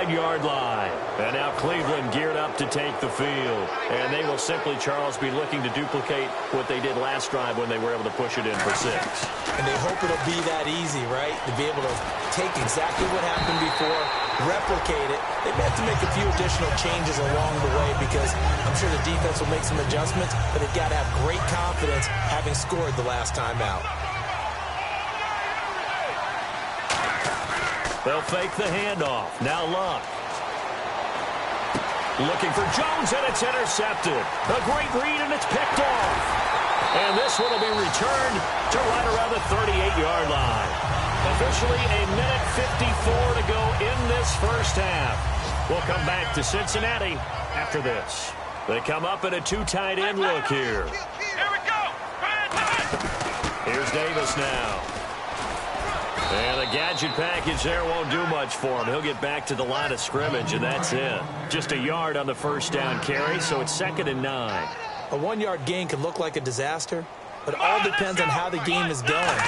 9-yard line. And now Cleveland geared up to take the field. And they will simply, Charles, be looking to duplicate what they did last drive when they were able to push it in for 6. And they hope it'll be that easy, right? To be able to take exactly what happened before, replicate it. They may have to make a few additional changes along the way because I'm sure the defense will make some adjustments, but they've got to have great confidence having scored the last time out. They'll fake the handoff. Now Luck. Looking for Jones, and it's intercepted. A great read, and it's picked off. And this one will be returned to right around the 38-yard line. Officially a minute 54 to go in this first half. We'll come back to Cincinnati after this. They come up in a 2 tight end look here. Here we go. Here's Davis now. And the gadget package there won't do much for him. He'll get back to the line of scrimmage, and that's it. Just a yard on the first down carry, so it's 2nd and 9. A 1-yard gain can look like a disaster, but it all depends on how the game is going.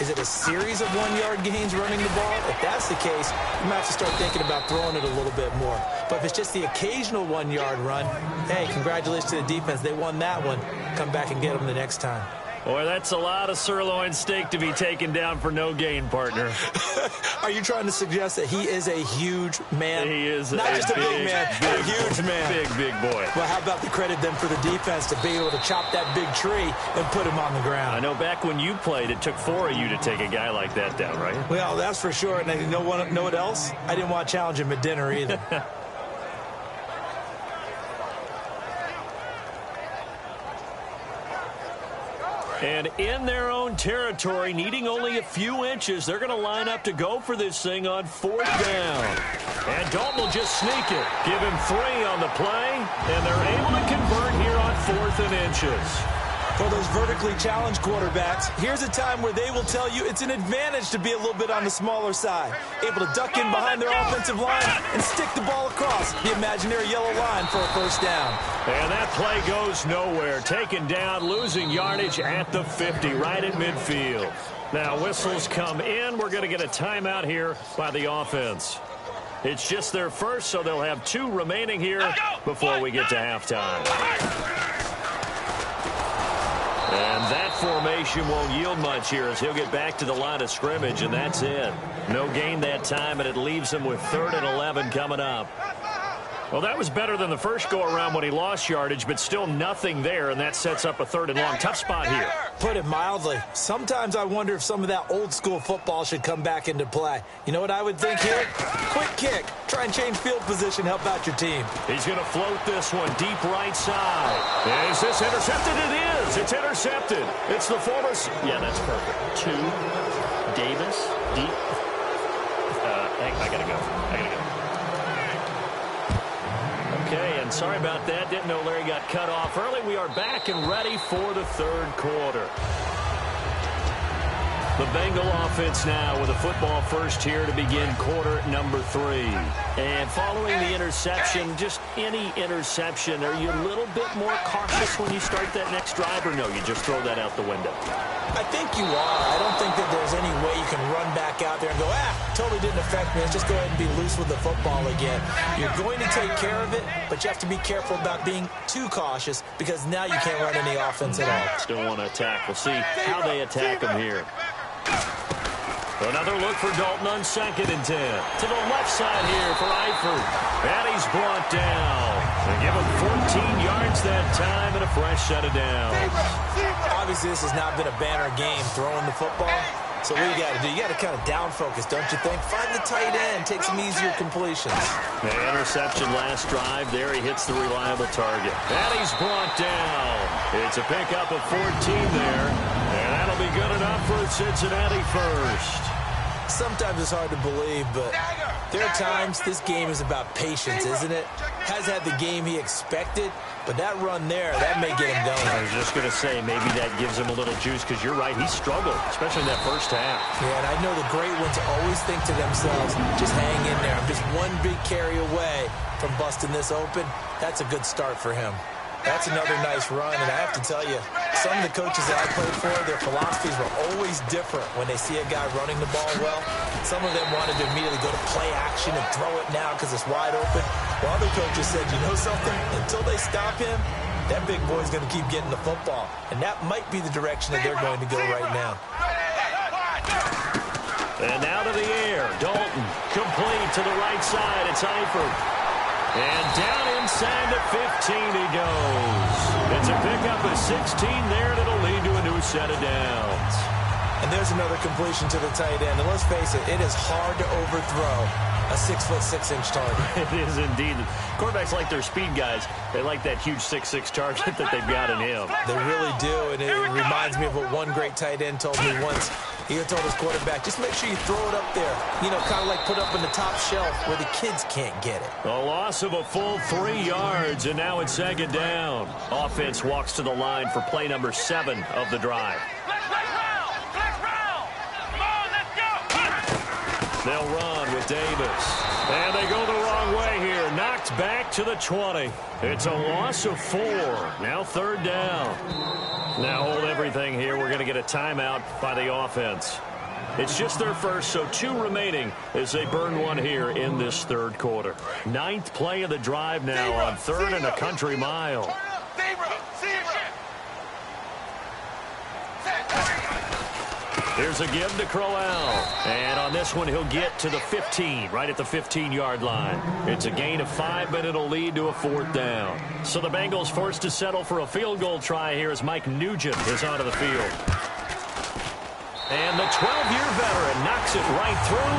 Is it a series of 1-yard gains running the ball? If that's the case, you might have to start thinking about throwing it a little bit more. But if it's just the occasional 1-yard run, hey, congratulations to the defense. They won that one. Come back and get them the next time. Boy, that's a lot of sirloin steak to be taken down for no gain, partner. Are you trying to suggest that he is a huge man? He is not just a big man, a huge man. Big boy. Well, how about the credit then for the defense to be able to chop that big tree and put him on the ground? I know back when you played, it took 4 of you to take a guy like that down, right? Well, that's for sure. And you know what else? I didn't want to challenge him at dinner either. And in their own territory, needing only a few inches, they're going to line up to go for this thing on 4th down. And Dalton will just sneak it. Give him 3 on the play, and they're able to convert here on 4th and inches. For those vertically challenged quarterbacks, here's a time where they will tell you it's an advantage to be a little bit on the smaller side. Able to duck in behind their offensive line and stick the ball across the imaginary yellow line for a first down. And that play goes nowhere. Taken down, losing yardage at the 50, right at midfield. Now whistles come in. We're going to get a timeout here by the offense. It's just their first, so they'll have 2 remaining here before we get to halftime. And that formation won't yield much here as he'll get back to the line of scrimmage, and that's it. No gain that time, and it leaves him with 3rd and 11 coming up. Well, that was better than the first go-around when he lost yardage, but still nothing there, and that sets up a 3rd and long. Tough spot here. Put it mildly. Sometimes I wonder if some of that old-school football should come back into play. You know what I would think here? Quick kick. Try and change field position. Help out your team. He's going to float this one deep right side. Is this intercepted? It is. It's intercepted. It's the former. Yeah, that's perfect. 2. Davis. Deep. I got to go. Okay, and sorry about that. Didn't know Larry got cut off early. We are back and ready for the 3rd quarter. The Bengal offense now with a football first here to begin quarter number 3. And following the interception, just any interception, are you a little bit more cautious when you start that next drive, or no, you just throw that out the window? I think you are. I don't think that there's any way you can run back out there and go, totally didn't affect me. Let's just go ahead and be loose with the football again. You're going to take care of it, but you have to be careful about being too cautious because now you can't run any offense at all. Still want to attack. We'll see how they attack them here. Another look for Dalton on 2nd and 10. To the left side here for Eifert. And he's brought down. They give him 14 yards that time and a fresh set of downs. Obviously, this has not been a banner game throwing the football. So what you got to do, you got to kind of down focus, don't you think? Find the tight end, take some easier completions. The interception last drive. There he hits the reliable target. And he's brought down. It's a pickup of 14 there. And that'll be good enough for Cincinnati first. Sometimes it's hard to believe, but there are times this game is about patience, isn't it? Has had the game he expected, but that run there, that may get him going. I was just going to say, maybe that gives him a little juice, because you're right, he struggled, especially in that first half. Yeah, and I know the great ones always think to themselves, just hang in there. I'm just one big carry away from busting this open. That's a good start for him. That's another nice run, and I have to tell you, Some of the coaches that I played for, their philosophies were always different when they see a guy running the ball well. Some of them wanted to immediately go to play action and throw it now because it's wide open. While other coaches said, you know something? Until they stop him, that big boy's going to keep getting the football. And that might be the direction that they're going to go right now. And out of the air, Dalton, complete to the right side. It's Eifert. And down inside the 15 he goes. It's a pickup of 16 there, and it'll lead to a new set of downs. And there's another completion to the tight end. And let's face it is hard to overthrow a 6'6" target. It is indeed. Quarterbacks like their speed guys. They like that huge 6'6" target that they've got in him. They really do, and it reminds me of what one great tight end told me once. He told his quarterback, just make sure you throw it up there. You know, kind of like put up in the top shelf where the kids can't get it. A loss of a full 3 yards, and now it's second down. Offense walks to the line for play number 7 of the drive. They'll run with Davis. And they go the wrong way here. Knocked back to the 20. It's a loss of 4. Now third down. Now hold everything here. We're going to get a timeout by the offense. It's just their first, so 2 remaining as they burn one here in this third quarter. 9th play of the drive now on 3rd and a country mile. Here's a give to Crowell. And on this one, he'll get to the 15, right at the 15-yard line. It's a gain of 5, but it'll lead to a 4th down. So the Bengals forced to settle for a field goal try here as Mike Nugent is onto the field. And the 12-year veteran knocks it right through,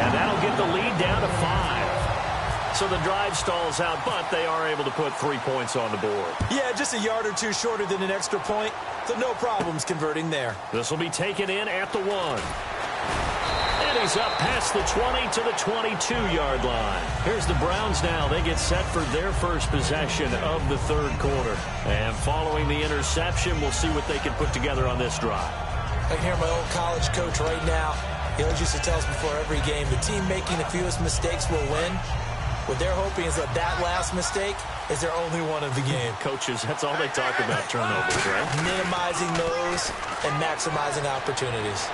and that'll get the lead down to 5. So the drive stalls out, but they are able to put 3 points on the board. Yeah, just a yard or 2 shorter than an extra point, so no problems converting there. This will be taken in at the 1. And he's up past the 20 to the 22-yard line. Here's the Browns now. They get set for their first possession of the third quarter. And following the interception, we'll see what they can put together on this drive. I can hear my old college coach right now. He always used to tell us before every game, the team making the fewest mistakes will win. What they're hoping is that last mistake is their only one of the game. Coaches, that's all they talk about, turnovers, right? Minimizing those and maximizing opportunities.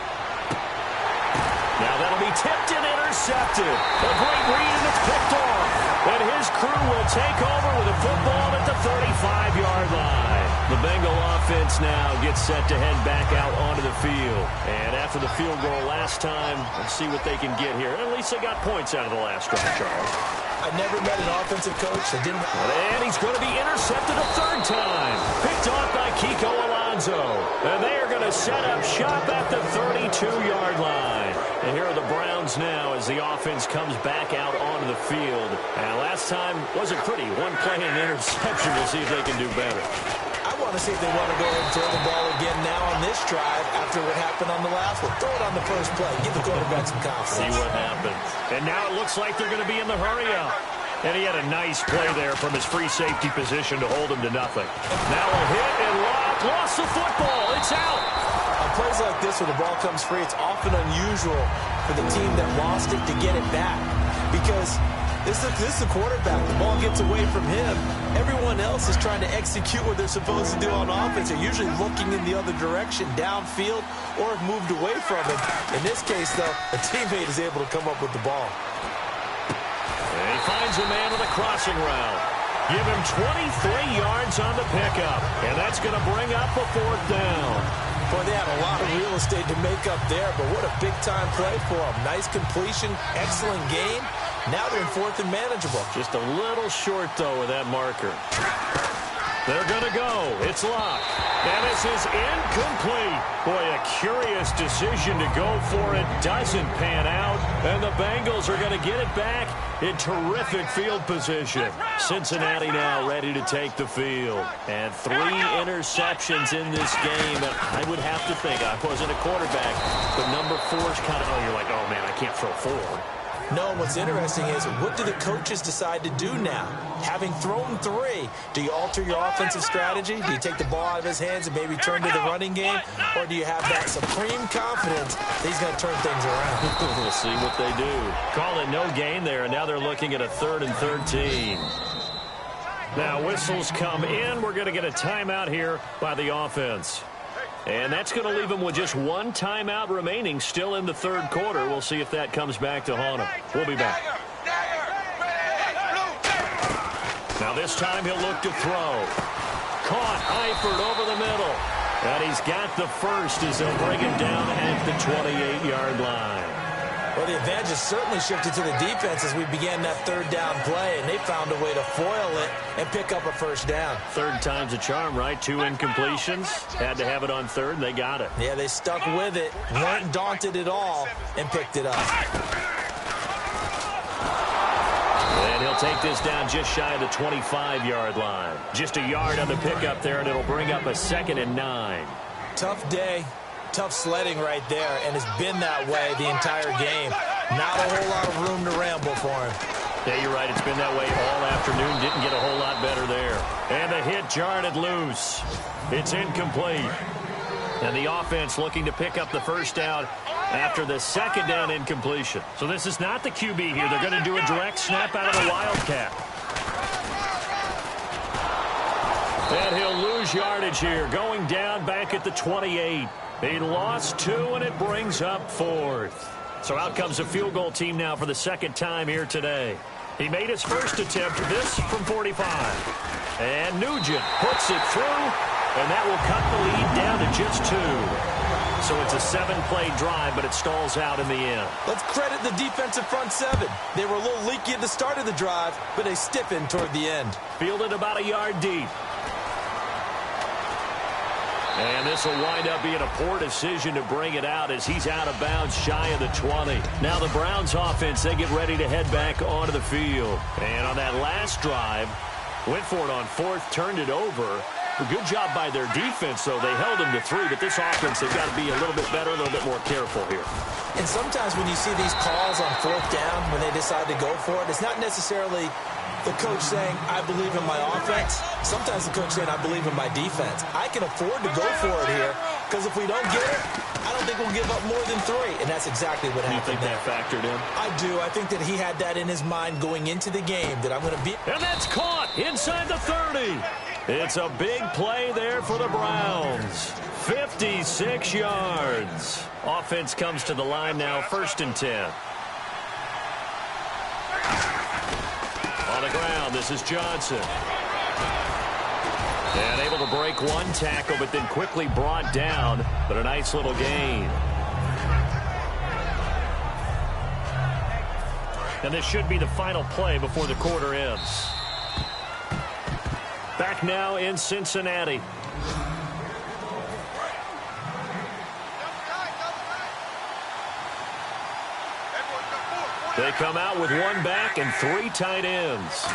Now that'll be tipped and intercepted. A great read, and it's picked off. And his crew will take over with a football at the 35-yard line. The Bengal offense now gets set to head back out onto the field. And after the field goal last time, let's see what they can get here. At least they got points out of the last drive, Charles. I never met an offensive coach that didn't... And he's going to be intercepted a 3rd time. Picked off by Kiko Alonso. And they are going to set up shop at the 32-yard line. And here are the Browns now as the offense comes back out onto the field. And last time wasn't pretty. 1 play and interception. We'll see if they can do better. I want to see if they want to go ahead and throw the ball again now on this drive after what happened on the last one. Throw it on the first play. Give the quarterback some confidence. See what happens. And now it looks like they're going to be in the hurry-up. And he had a nice play there from his free safety position to hold him to nothing. Now a hit and lock. Lost the football. It's out. On plays like this where the ball comes free, it's often unusual for the team that lost it to get it back. Because this is the quarterback. The ball gets away from him. Everyone else is trying to execute what they're supposed to do on offense. They're usually looking in the other direction, downfield, or have moved away from him. In this case, though, a teammate is able to come up with the ball. And he finds a man with a crossing route. Give him 23 yards on the pickup. And that's going to bring up a 4th down. Boy, they had a lot of real estate to make up there, but what a big-time play for them. Nice completion, excellent game. Now they're in 4th and manageable. Just a little short, though, with that marker. They're going to go. It's locked. And this is incomplete. Boy, a curious decision to go for it. Doesn't pan out. And the Bengals are going to get it back in terrific field position. Cincinnati now ready to take the field. And 3 interceptions in this game. And I would have to think, I wasn't a quarterback, but number 4's kind of, oh, you're like, oh, man, I can't throw 4. No, what's interesting is what do the coaches decide to do now? Having thrown 3, do you alter your offensive strategy? Do you take the ball out of his hands and maybe turn to the running game? Or do you have that supreme confidence that he's going to turn things around? We'll see what they do. Call it no gain there, and now they're looking at a 3rd and 13. Now whistles come in. We're going to get a timeout here by the offense. And that's going to leave them with just one timeout remaining still in the third quarter. We'll see if that comes back to haunt them. We'll be back. Now this time he'll look to throw. Caught Eifert over the middle. And he's got the first as they'll bring him down at the 28-yard line. Well, the advantage has certainly shifted to the defense as we began that third down play, and they found a way to foil it and pick up a first down. Third time's a charm, right? 2 incompletions. Had to have it on third, and they got it. Yeah, they stuck with it, weren't daunted at all, and picked it up. And he'll take this down just shy of the 25-yard line. Just a yard on the pickup there, and it'll bring up a 2nd and 9. Tough day. Tough sledding right there, and it's been that way the entire game. Not a whole lot of room to ramble for him. Yeah, you're right. It's been that way all afternoon. Didn't get a whole lot better there. And the hit jarred it loose. It's incomplete. And the offense looking to pick up the first down after the second down incompletion. So this is not the QB here. They're going to do a direct snap out of the Wildcat. And he'll lose yardage here, going down back at the 28. He lost 2, and it brings up 4th. So out comes a field goal team now for the second time here today. He made his first attempt, this from 45. And Nugent puts it through, and that will cut the lead down to just 2. So it's a 7-play drive, but it stalls out in the end. Let's credit the defensive front 7. They were a little leaky at the start of the drive, but they stiffened toward the end. Fielded about a yard deep. And this will wind up being a poor decision to bring it out as he's out of bounds shy of the 20. Now the Browns offense, they get ready to head back onto the field. And on that last drive, went for it on 4th, turned it over. A good job by their defense, though. They held them to 3, but this offense, they've got to be a little bit better, a little bit more careful here. And sometimes when you see these calls on 4th down, when they decide to go for it, it's not necessarily the coach saying, I believe in my offense. Sometimes the coach saying, I believe in my defense. I can afford to go for it here because if we don't get it, I don't think we'll give up more than 3. And that's exactly what happened. You think that factored in? I do. I think that he had that in his mind going into the game, that I'm going to be. And that's caught inside the 30. It's a big play there for the Browns. 56 yards. Offense comes to the line now, 1st and 10. On the ground, this is Johnson. And able to break one tackle, but then quickly brought down. But a nice little gain. And this should be the final play before the quarter ends. Back now in Cincinnati. They come out with 1 back and 3 tight ends.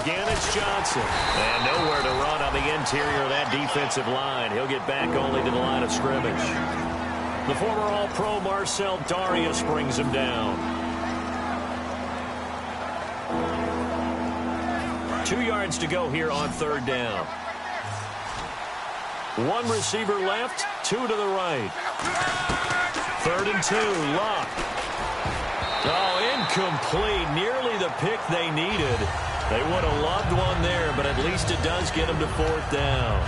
Again, it's Johnson. And nowhere to run on the interior of that defensive line. He'll get back only to the line of scrimmage. The former All-Pro Marcel Darius brings him down. 2 yards to go here on 3rd down. 1 receiver left, 2 to the right. 3rd and 2, Luck. Oh, incomplete. Nearly the pick they needed. They would have loved one there, but at least it does get them to 4th down.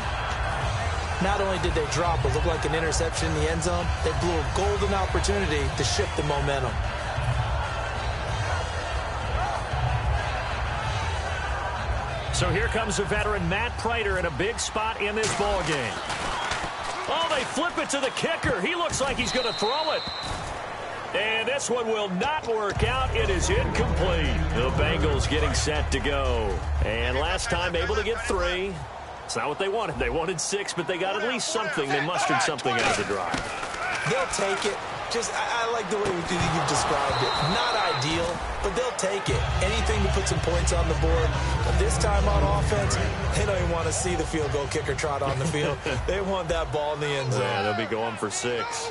Not only did they drop what looked like an interception in the end zone, they blew a golden opportunity to shift the momentum. So here comes the veteran Matt Prater in a big spot in this ballgame. Oh, they flip it to the kicker. He looks like he's going to throw it. And this one will not work out. It is incomplete. The Bengals getting set to go. And last time able to get 3. It's not what they wanted. They wanted 6, but they got at least something. They mustered something out of the drive. They'll take it. Just, I like the way you've described it. Not ideal, but they'll take it. Anything to put some points on the board. But this time on offense, they don't even want to see the field goal kicker trot on the field. They want that ball in the end zone. Yeah, they'll be going for 6.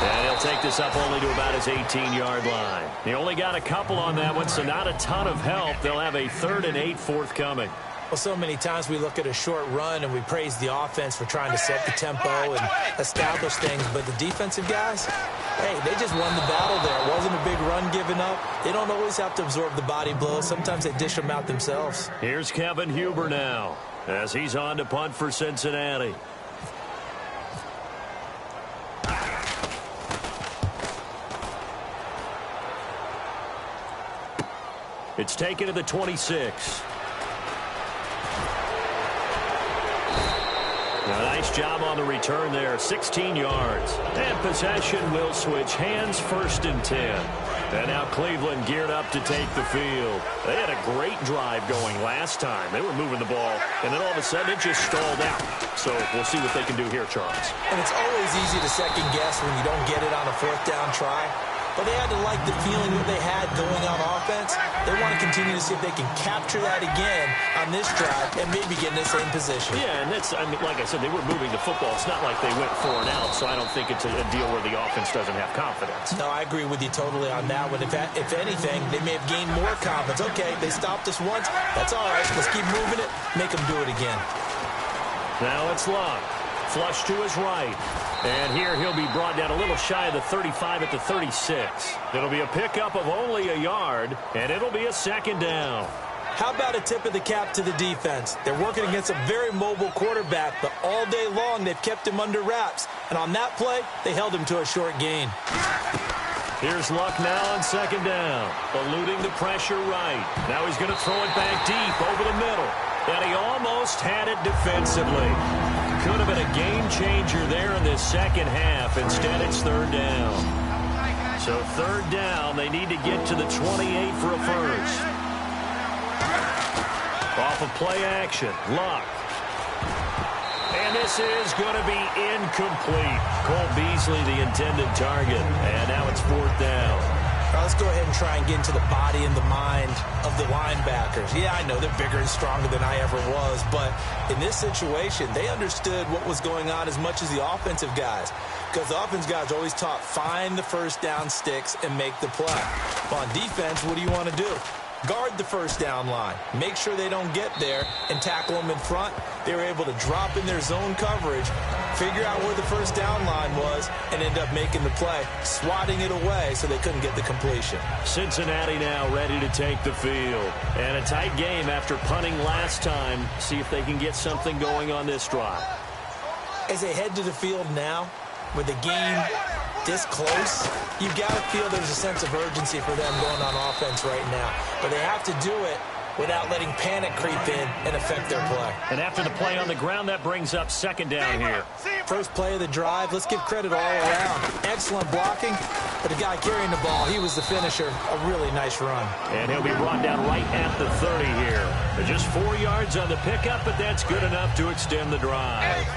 And he'll take this up only to about his 18-yard line. He only got a couple on that one, so not a ton of help. They'll have a 3rd and 8 forthcoming. Well, so many times we look at a short run and we praise the offense for trying to set the tempo and establish things, but the defensive guys, hey, they just won the battle there. It wasn't a big run given up. They don't always have to absorb the body blows. Sometimes they dish them out themselves. Here's Kevin Huber now as he's on to punt for Cincinnati. It's taken to the 26. A nice job on the return there, 16 yards. And possession will switch hands, 1st and 10. And now Cleveland geared up to take the field. They had a great drive going last time. They were moving the ball, and then all of a sudden it just stalled out. So we'll see what they can do here, Charles. And it's always easy to second guess when you don't get it on a 4th down try. But they had to like the feeling that they had going on offense. They want to continue to see if they can capture that again on this drive and maybe get in the same position. Yeah, and that's, I mean, like I said, they were moving the football. It's not like they went 4 and out, so I don't think it's a deal where the offense doesn't have confidence. No, I agree with you totally on that one. If anything, they may have gained more confidence. Okay, they stopped us once. That's all right. Let's keep moving it. Make them do it again. Now it's Luck. Flush to his right. And here he'll be brought down a little shy of the 35 at the 36. It'll be a pickup of only a yard, and it'll be a 2nd down. How about a tip of the cap to the defense? They're working against a very mobile quarterback, but all day long they've kept him under wraps. And on that play, they held him to a short gain. Here's Luck now on 2nd down. Eluding the pressure right. Now he's going to throw it back deep over the middle. And he almost had it defensively. Could have been a game changer there in this 2nd half. Instead, it's 3rd down. So 3rd down, they need to get to the 28 for a first. Off of play action, Luck. And this is going to be incomplete. Cole Beasley, the intended target. And now it's 4th down. Let's go ahead and try and get into the body and the mind of the linebackers. Yeah, I know they're bigger and stronger than I ever was, but in this situation, they understood what was going on as much as the offensive guys, because the offensive guys always taught find the 1st down sticks and make the play. But on defense, what do you want to do? Guard the 1st down line. Make sure they don't get there and tackle them in front. They were able to drop in their zone coverage, figure out where the 1st down line was, and end up making the play, swatting it away so they couldn't get the completion. Cincinnati now ready to take the field. And a tight game after punting last time. See if they can get something going on this drive. As they head to the field now, with the game this close, you've got to feel there's a sense of urgency for them going on offense right now. But they have to do it without letting panic creep in and affect their play. And after the play on the ground, that brings up 2nd down here. First play of the drive, let's give credit all around. Excellent blocking, but the guy carrying the ball, he was the finisher. A really nice run. And he'll be brought down right at the 30 here. Just 4 yards on the pickup, but that's good enough to extend the drive.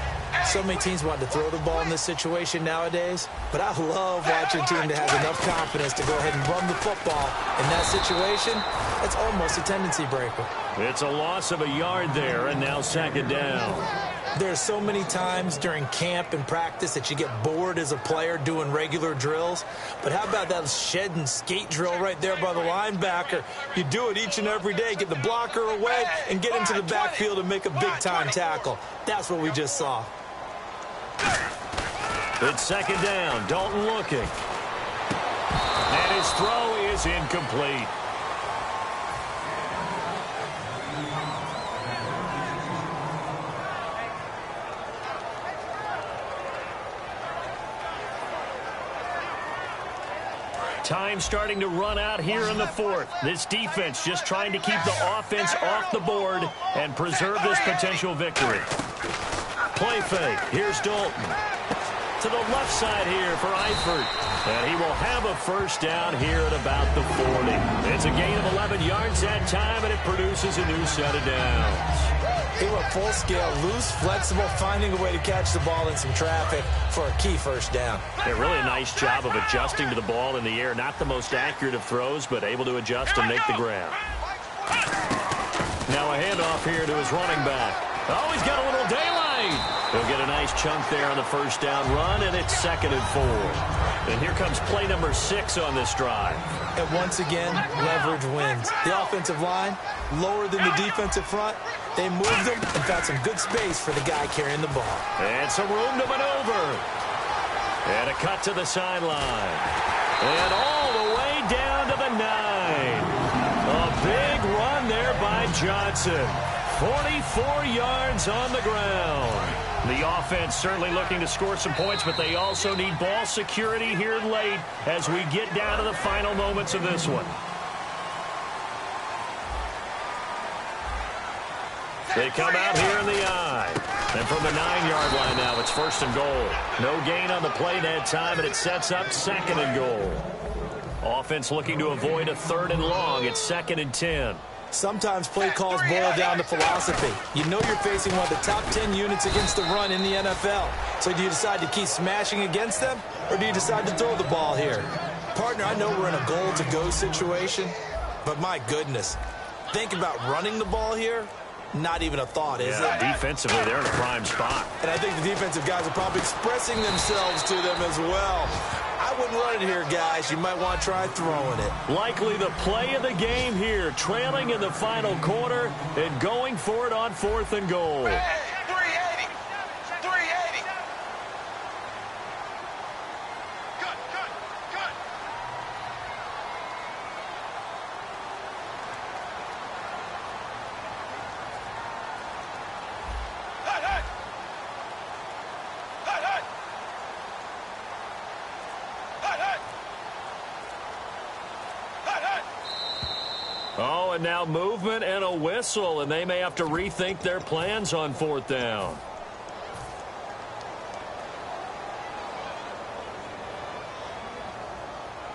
So many teams want to throw the ball in this situation nowadays, but I love watching a team that has enough confidence to go ahead and run the football. In that situation, that's almost a tendency breaker. It's a loss of a yard there, and now 2nd down. There's so many times during camp and practice that you get bored as a player doing regular drills. But how about that shed and skate drill right there by the linebacker? You do it each and every day. Get the blocker away and get into the backfield and make a big-time tackle. That's what we just saw. It's 2nd down. Dalton looking. And his throw is incomplete. Time starting to run out here in the 4th. This defense just trying to keep the offense off the board and preserve this potential victory. Play fake. Here's Dalton. To the left side here for Eifert. And he will have a 1st down here at about the 40. It's a gain of 11 yards that time, and it produces a new set of downs. They were full scale, loose, flexible, finding a way to catch the ball in some traffic for a key 1st down. Yeah, really a nice job of adjusting to the ball in the air. Not the most accurate of throws, but able to adjust and make the grab. Now a handoff here to his running back. Oh, he's got a little daylight. He'll get a nice chunk there on the first down run, and it's 2nd and 4. And here comes play number 6 on this drive. And once again, leverage wins. The offensive line, lower than the defensive front. They moved them and found some good space for the guy carrying the ball. And some room to maneuver. And a cut to the sideline. And all the way down to the 9. A big run there by Johnson. 44 yards on the ground. The offense certainly looking to score some points, but they also need ball security here late as we get down to the final moments of this one. They come out here in the I. And from the 9-yard line now, it's 1st and goal. No gain on the play that time, and it sets up 2nd and goal. Offense looking to avoid a 3rd and long. It's 2nd and 10. Sometimes play calls boil down to philosophy. You know you're facing one of the top 10 units against the run in the NFL. So do you decide to keep smashing against them, or do you decide to throw the ball here? Partner, I know we're in a goal-to-go situation, but my goodness, think about running the ball here. Not even a thought, is it? Defensively, they're in a prime spot. And I think the defensive guys are probably expressing themselves to them as well. I wouldn't run it here, guys. You might want to try throwing it. Likely the play of the game here, trailing in the final quarter and going for it on 4th and goal. 380. 380. Good. Oh, and now movement and a whistle, and they may have to rethink their plans on 4th down.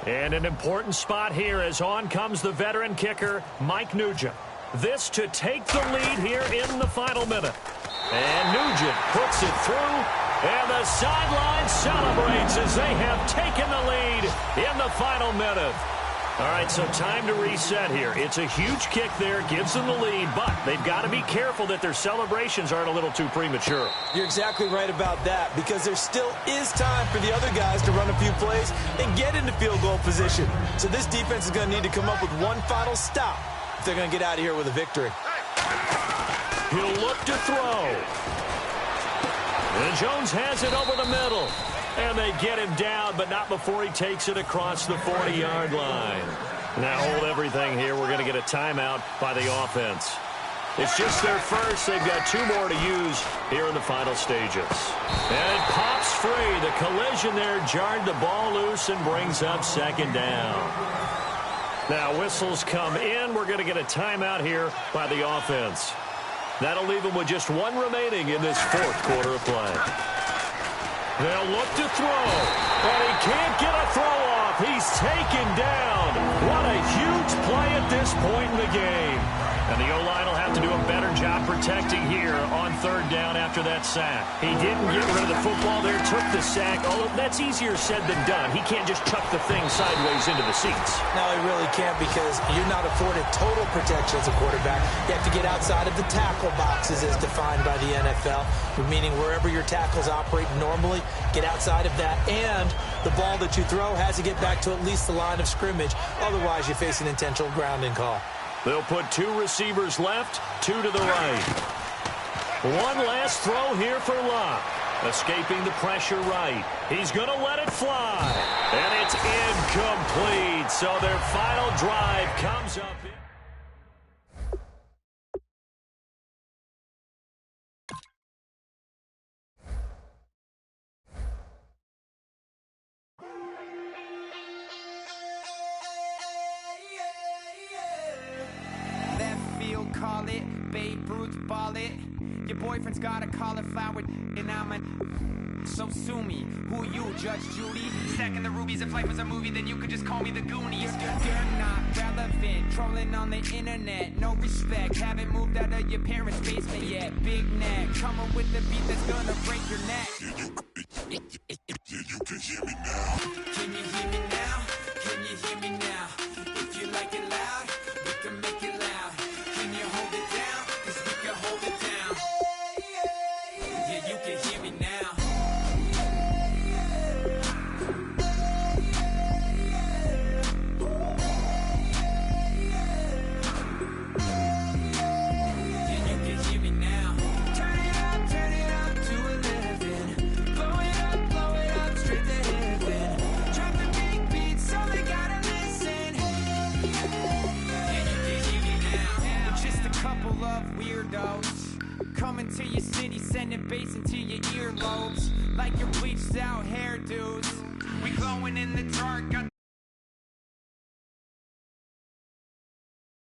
And an important spot here as on comes the veteran kicker, Mike Nugent. This to take the lead here in the final minute. And Nugent puts it through, and the sideline celebrates as they have taken the lead in the final minute. All right, so time to reset here. It's a huge kick there, gives them the lead, but they've got to be careful that their celebrations aren't a little too premature. You're exactly right about that, because there still is time for the other guys to run a few plays and get into field goal position. So this defense is going to need to come up with one final stop if they're going to get out of here with a victory. He'll look to throw. And Jones has it over the middle. And they get him down, but not before he takes it across the 40-yard line. Now hold everything here. We're going to get a timeout by the offense. It's just their first. They've got 2 more to use here in the final stages. And it pops free. The collision there jarred the ball loose and brings up 2nd down. Now whistles come in. We're going to get a timeout here by the offense. That'll leave them with just 1 remaining in this 4th quarter of play. They'll look to throw, but he can't get a throw off. He's taken down. What a huge play at this point in the game. And the O-line will have to do a better job protecting here on 3rd down after that sack. He didn't get rid of the football there, took the sack. Although that's easier said than done. He can't just chuck the thing sideways into the seats. No, he really can't, because you're not afforded total protection as a quarterback. You have to get outside of the tackle boxes as defined by the NFL, meaning wherever your tackles operate normally, get outside of that. And the ball that you throw has to get back to at least the line of scrimmage. Otherwise, you face an intentional grounding call. They'll put 2 receivers left, 2 to the right. One last throw here for Luck. Escaping the pressure right. He's going to let it fly. And it's incomplete. So their final drive comes up. Call it, Babe Ruth ball it. Your boyfriend's got a cauliflower, and I'm so sue me. Who you, Judge Judy? Stacking the rubies, if life was a movie, then you could just call me the Goonies. You're not relevant, trolling on the internet, no respect. Haven't moved out of your parents' basement yet. Big neck, coming with the beat that's gonna break your neck. You can hear me now. Can you hear me now? Can you hear me now? If you like it loud, we can make it loud. Can you hold it down? 'Cause we can hold it down. Yeah, you can hear me. coming to your city, sending bass into your earlobes like your bleached out hairdos. We glowing in the dark. Got